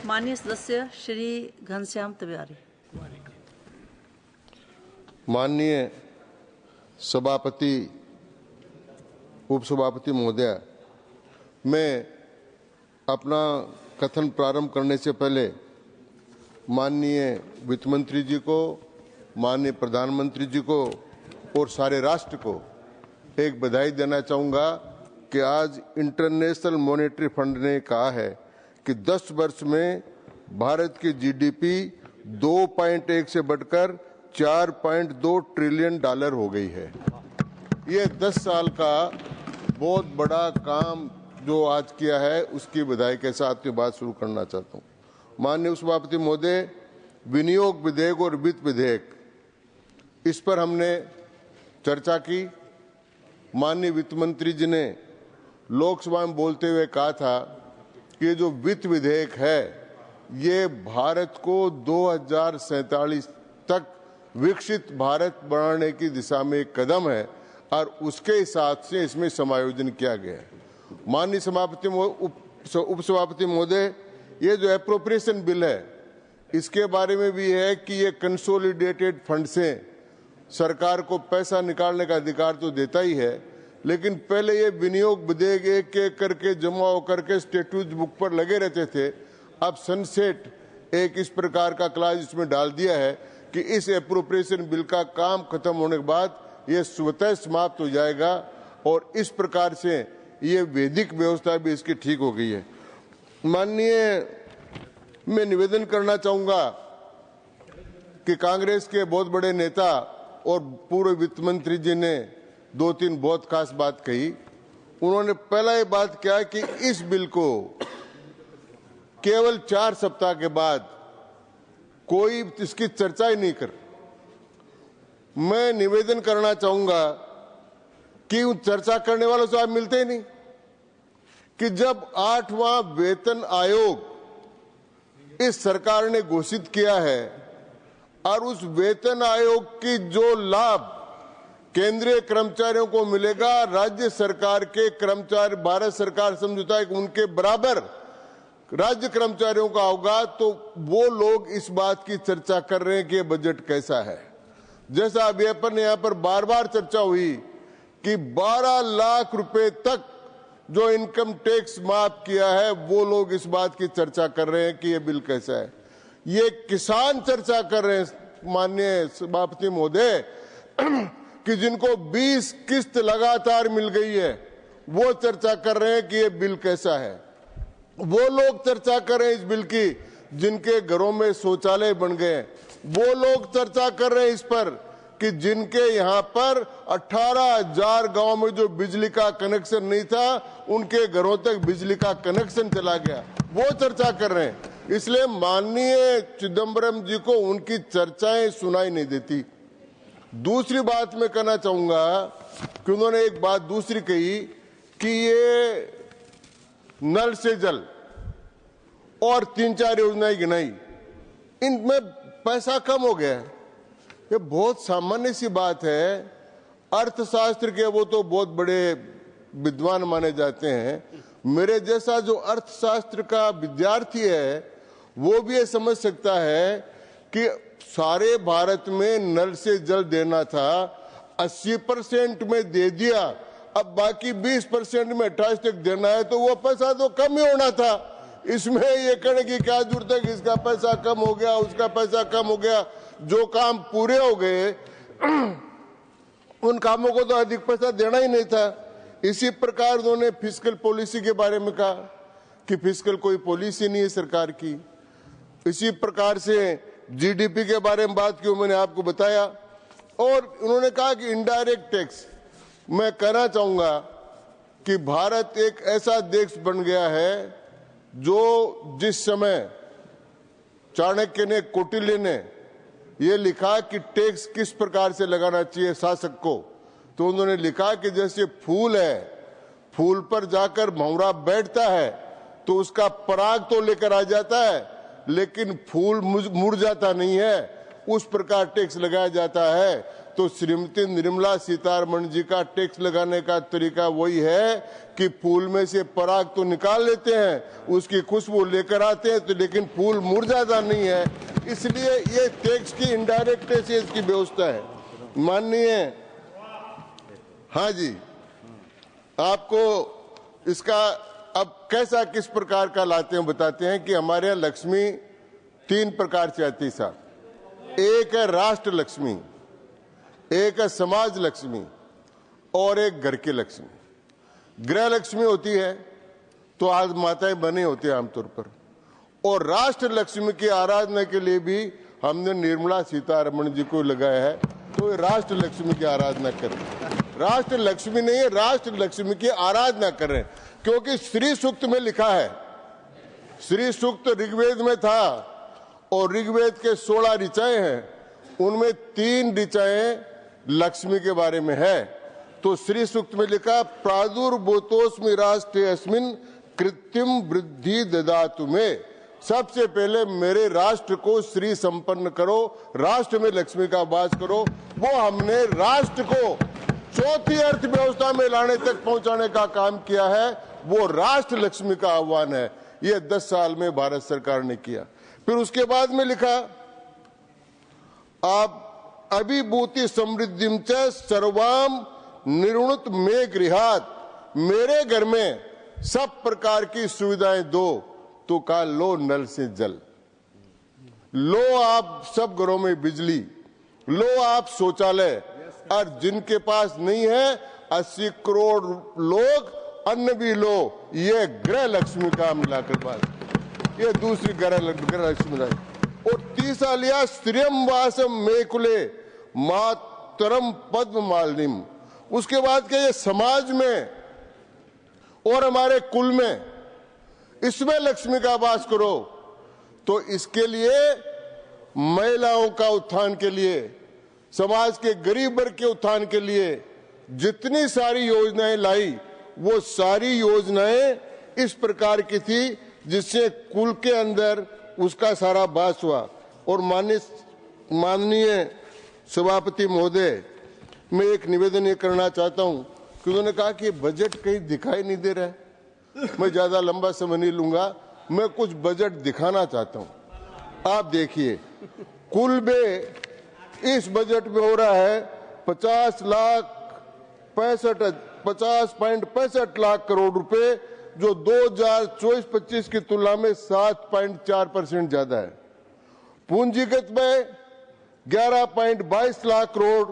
माननीय सदस्य श्री घनश्याम तिवारी। माननीय सभापति, उपसभापति महोदय, मैं अपना कथन प्रारंभ करने से पहले माननीय वित्त मंत्री जी को, माननीय प्रधानमंत्री जी को और सारे राष्ट्र को एक बधाई देना चाहूँगा कि आज इंटरनेशनल मॉनेटरी फंड ने कहा है कि 10 वर्ष में भारत की जीडीपी 2.1 से बढ़कर 4.2 ट्रिलियन डॉलर हो गई है। ये 10 साल का बहुत बड़ा काम जो आज किया है, उसकी बधाई के साथ ये बात शुरू करना चाहता हूँ। माननीय उपसभापति महोदय, विनियोग विधेयक और वित्त विधेयक, इस पर हमने चर्चा की। माननीय वित्त मंत्री जी ने लोकसभा में बोलते हुए कहा था कि ये जो वित्त विधेयक है ये भारत को 2047 तक विकसित भारत बनाने की दिशा में एक कदम है और उसके हिसाब से इसमें समायोजन किया गया है। माननीय उपसभापति महोदय, ये जो एप्रोप्रिएशन बिल है इसके बारे में भी है कि ये कंसोलिडेटेड फंड से सरकार को पैसा निकालने का अधिकार तो देता ही है, लेकिन पहले ये विनियोग विधेयक एक एक करके जमा होकर के स्टेट्यूट बुक पर लगे रहते थे। अब सनसेट एक इस प्रकार का क्लाज इसमें डाल दिया है कि इस एप्रोप्रिएशन बिल का काम खत्म होने के बाद ये स्वतः समाप्त हो जाएगा और इस प्रकार से ये वैदिक व्यवस्था भी इसकी ठीक हो गई है। माननीय, मैं निवेदन करना चाहूंगा कि कांग्रेस के बहुत बड़े नेता और पूर्व वित्त मंत्री जी ने 2-3 बहुत खास बात कही। उन्होंने पहला ये बात किया कि इस बिल को केवल 4 सप्ताह के बाद कोई इसकी चर्चा ही नहीं कर। मैं निवेदन करना चाहूंगा कि उन चर्चा करने वालों से आप मिलते ही नहीं कि जब 8वां वेतन आयोग इस सरकार ने घोषित किया है और उस वेतन आयोग की जो लाभ केंद्रीय कर्मचारियों को मिलेगा, राज्य सरकार के कर्मचारी, भारत सरकार समझौता है कि उनके बराबर राज्य कर्मचारियों का होगा, तो वो लोग इस बात की चर्चा कर रहे हैं कि ये बजट कैसा है। जैसा अभी यहाँ पर बार बार चर्चा हुई कि 12 लाख रुपए तक जो इनकम टैक्स माफ किया है, वो लोग इस बात की चर्चा कर रहे हैं कि ये बिल कैसा है। ये किसान चर्चा कर रहे हैं माननीय सभापति महोदय कि जिनको 20 किस्त लगातार मिल गई है, वो चर्चा कर रहे हैं कि ये बिल कैसा है। वो लोग चर्चा कर रहे हैं इस बिल की जिनके घरों में शौचालय बन गए। वो लोग चर्चा कर रहे हैं इस पर कि जिनके यहाँ पर 18,000 गांव में जो बिजली का कनेक्शन नहीं था, उनके घरों तक बिजली का कनेक्शन चला गया। वो चर्चा कर रहे हैं। इसलिए माननीय चिदंबरम जी को उनकी चर्चाएं सुनाई नहीं देती। दूसरी बात मैं कहना चाहूंगा कि उन्होंने एक बात दूसरी कही कि ये नल से जल और 3-4 योजनाएं गिनाई, इनमें पैसा कम हो गया है। ये बहुत सामान्य सी बात है। अर्थशास्त्र के वो तो बहुत बड़े विद्वान माने जाते हैं। मेरे जैसा जो अर्थशास्त्र का विद्यार्थी है वो भी ये समझ सकता है कि सारे भारत में नल से जल देना था, 80% में दे दिया, अब बाकी 20% में 28 तक देना है, तो वो पैसा तो कम ही होना था। इसमें ये कहने की क्या जरूरत है कि इसका पैसा कम हो गया, उसका पैसा कम हो गया। जो काम पूरे हो गए उन कामों को तो अधिक पैसा देना ही नहीं था। इसी प्रकार उन्होंने फिस्कल पॉलिसी के बारे में कहा कि फिस्कल कोई पॉलिसी नहीं है सरकार की। इसी प्रकार से जीडीपी के बारे में बात की, मैंने आपको बताया। और उन्होंने कहा कि इनडायरेक्ट टैक्स, मैं कहना चाहूंगा कि भारत एक ऐसा देश बन गया है जो जिस समय चाणक्य ने, कौटिल्य ने ये लिखा कि टैक्स किस प्रकार से लगाना चाहिए शासक को, तो उन्होंने लिखा कि जैसे फूल है, फूल पर जाकर भंवरा बैठता है तो उसका पराग तो लेकर आ जाता है, लेकिन फूल मुरझाता नहीं है। उस प्रकार टैक्स लगाया जाता है। तो श्रीमती निर्मला सीतारमण जी का टैक्स लगाने का तरीका वही है कि फूल में से पराग तो निकाल लेते हैं, उसकी खुशबू लेकर आते हैं, तो लेकिन फूल मुरझाता नहीं है। इसलिए ये टैक्स की इनडायरेक्ट टैक्स की व्यवस्था है। माननीय, हाँ जी, आपको इसका अब कैसा किस प्रकार का लाते हैं बताते हैं कि हमारे यहाँ लक्ष्मी 3 प्रकार से आती है साहब। एक है राष्ट्र लक्ष्मी, एक है समाज लक्ष्मी और एक घर की लक्ष्मी। गृह लक्ष्मी होती है तो आज माताएं बने होती है आमतौर पर, और राष्ट्र लक्ष्मी की आराधना के लिए भी हमने निर्मला सीतारमण जी को लगाया है। तो राष्ट्र लक्ष्मी की आराधना करें, राष्ट्र लक्ष्मी नहीं है, राष्ट्र लक्ष्मी की आराधना करें, क्योंकि श्री सूक्त में लिखा है, श्री सूक्त ऋग्वेद में था और ऋग्वेद के 16 ऋचाएं हैं, उनमें 3 ऋचाएं लक्ष्मी के बारे में है। तो श्री सूक्त में लिखा प्रादुर्भूतोस्मि राष्ट्रे अस्मिन् कृत्रिम वृद्धि ददातु में, सबसे पहले मेरे राष्ट्र को श्री संपन्न करो, राष्ट्र में लक्ष्मी का वास करो। वो हमने राष्ट्र को चौथी अर्थव्यवस्था में लाने तक पहुंचाने का काम किया है, वो राष्ट्र लक्ष्मी का आह्वान है। ये 10 साल में भारत सरकार ने किया। फिर उसके बाद में लिखा आप अभिभूति समृद्धिम च सर्वाम निर्णुत में गृहात, मेरे घर में सब प्रकार की सुविधाएं दो। तो कहा लो नल से जल, लो आप सब घरों में बिजली, लो आप शौचालय, और जिनके पास नहीं है 80 करोड़ लोग अन्न भी लो। ये गृह लक्ष्मी का मिलाकर बात, ये दूसरी गृह लक्ष्मी। और तीसरा लिया स्त्रियम वासम मेकुले मातरम पद्म मालिनीम। उसके बाद क्या, ये समाज में और हमारे कुल में, इसमें लक्ष्मी का वास करो। तो इसके लिए महिलाओं का उत्थान के लिए, समाज के गरीब वर्ग के उत्थान के लिए जितनी सारी योजनाएं लाई, वो सारी योजनाएं इस प्रकार की थी जिससे कुल के अंदर उसका सारा वास हुआ। और माननीय सभापति महोदय, मैं एक निवेदन ये करना चाहता हूं कि उन्होंने कहा कि बजट कहीं दिखाई नहीं दे रहा है। मैं ज्यादा लंबा समय नहीं लूंगा, मैं कुछ बजट दिखाना चाहता हूं। आप देखिए, कुल में इस बजट में हो रहा है 50.65 लाख करोड़ रुपए, जो 2024-25 की तुलना में 7.4% ज्यादा है। पूंजीगत में 11.22 लाख करोड़,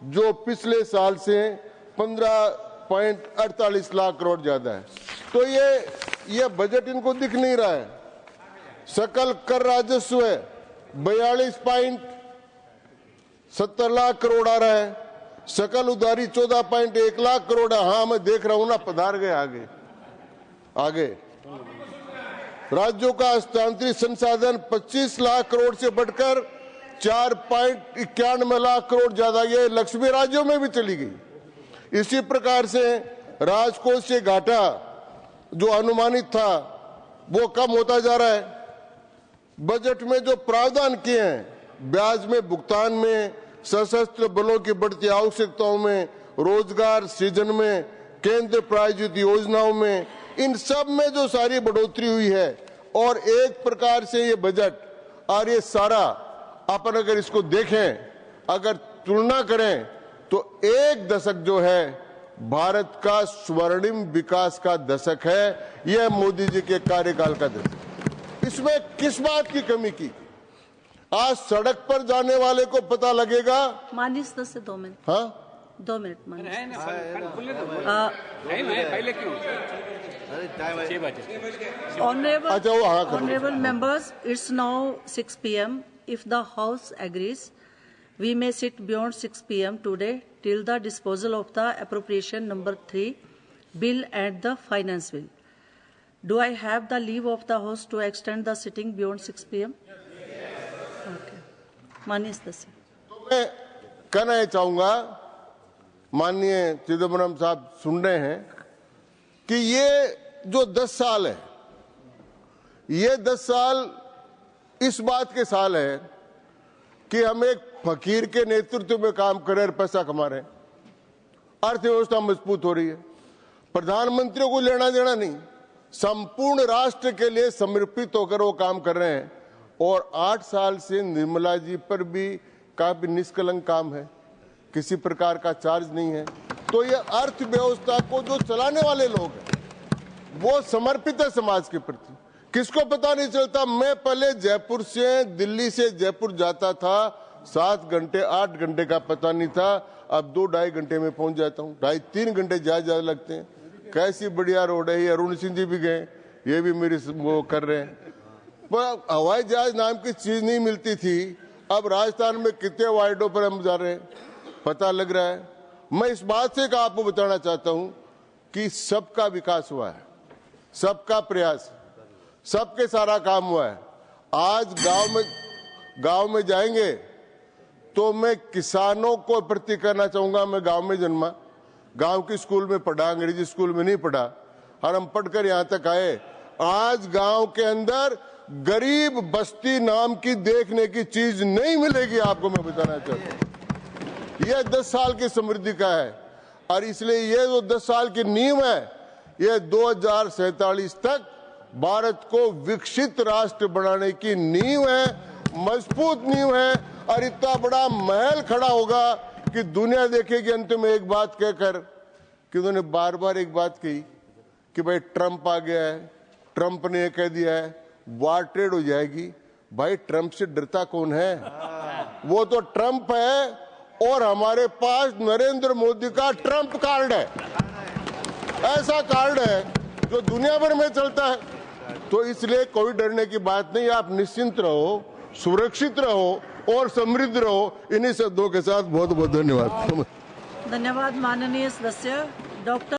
जो पिछले साल से 15.48 लाख करोड़ ज्यादा है। तो ये बजट इनको दिख नहीं रहा है। सकल कर राजस्व 42.70 लाख करोड़ आ रहा है, सकल उधारी 14.1 लाख करोड़ है। हाँ, मैं देख रहा हूं ना, पधार गए आगे। राज्यों का हस्तांतरित संसाधन 25 लाख करोड़ से बढ़कर 4.91 लाख करोड़ ज्यादा, ये लक्ष्मी राज्यों में भी चली गई। इसी प्रकार से राजकोष से घाटा जो अनुमानित था वो कम होता जा रहा है। बजट में जो प्रावधान किए हैं, ब्याज में भुगतान में, सशस्त्र बलों की बढ़ती आवश्यकताओं में, रोजगार सृजन में, केंद्र प्रायोजित योजनाओं में, इन सब में जो सारी बढ़ोतरी हुई है, और एक प्रकार से ये बजट और ये सारा अपन अगर इसको देखें, अगर तुलना करें, तो एक दशक जो है भारत का स्वर्णिम विकास का दशक है। यह मोदी जी के कार्यकाल का दशक। इसमें किस बात की कमी की? आज सड़क पर जाने वाले को पता लगेगा। माननीय सदस्य 2 मिनट। हाँ, 2 मिनट माननीय। Honorable members, it's now 6 p.m. If the House agrees, we may sit beyond 6 p.m. today till the disposal of the appropriation number 3 bill and the finance bill. Do I have the leave of the House to extend the sitting beyond 6 p.m.? Okay. माननीय सदस्य। तो मैं कहना ये चाहूंगा, माननीय चिदम्बरम साहब सुन रहे हैं कि ये जो 10 साल है, ये 10 साल इस बात के साल है कि हम एक फकीर के नेतृत्व में काम कर रहे हैं, पैसा कमा रहे हैं, अर्थव्यवस्था मजबूत हो रही है। प्रधानमंत्रियों को लेना देना नहीं, संपूर्ण राष्ट्र के लिए समर्पित होकर वो काम कर रहे हैं। और 8 साल से निर्मला जी पर भी काफी निष्कलंक काम है, किसी प्रकार का चार्ज नहीं है। तो ये अर्थव्यवस्था को जो चलाने वाले लोग हैं वो समर्पित है समाज के प्रति। किसको पता नहीं चलता, मैं पहले जयपुर से दिल्ली से जयपुर जाता था, 7 घंटे 8 घंटे का पता नहीं था, अब 2-2.5 घंटे में पहुंच जाता हूँ। 2.5-3 घंटे ज्यादा लगते हैं। कैसी बढ़िया रोड है। अरुण सिंह जी भी गए, ये भी मेरी वो कर रहे हैं। पर हवाई जहाज नाम की चीज नहीं मिलती थी, अब राजस्थान में कितने हवाई अड्डों पर हम जा रहे हैं, पता लग रहा है। मैं इस बात से आपको बताना चाहता हूं कि सबका विकास हुआ है, सबका प्रयास, सबके सारा काम हुआ है। आज गांव में जाएंगे तो मैं किसानों को प्रति करना चाहूंगा। मैं गांव में जन्मा, गांव की स्कूल में पढ़ा, अंग्रेजी स्कूल में नहीं पढ़ा, और हम पढ़कर यहां तक आए। आज गांव के अंदर गरीब बस्ती नाम की देखने की चीज नहीं मिलेगी आपको, मैं बताना चाहता हूं। यह 10 साल की समृद्धि का है, और इसलिए यह जो 10 साल की नींव है, यह 2047 तक भारत को विकसित राष्ट्र बनाने की नींव है, मजबूत नींव है। और इतना बड़ा महल खड़ा होगा कि दुनिया देखेगी। अंत में एक बात कहकर कि उन्होंने बार बार एक बात कही कि भाई ट्रंप आ गया है, ट्रंप ने कह दिया है वार ट्रेड हो जाएगी। भाई ट्रंप से डरता कौन है? वो तो ट्रंप है और हमारे पास नरेंद्र मोदी का ट्रंप कार्ड है, ऐसा कार्ड है जो दुनिया भर में चलता है। तो इसलिए कोई डरने की बात नहीं, आप निश्चिंत रहो, सुरक्षित रहो और समृद्ध रहो। इन्हीं शब्दों के साथ बहुत बहुत धन्यवाद। धन्यवाद माननीय सदस्य डॉक्टर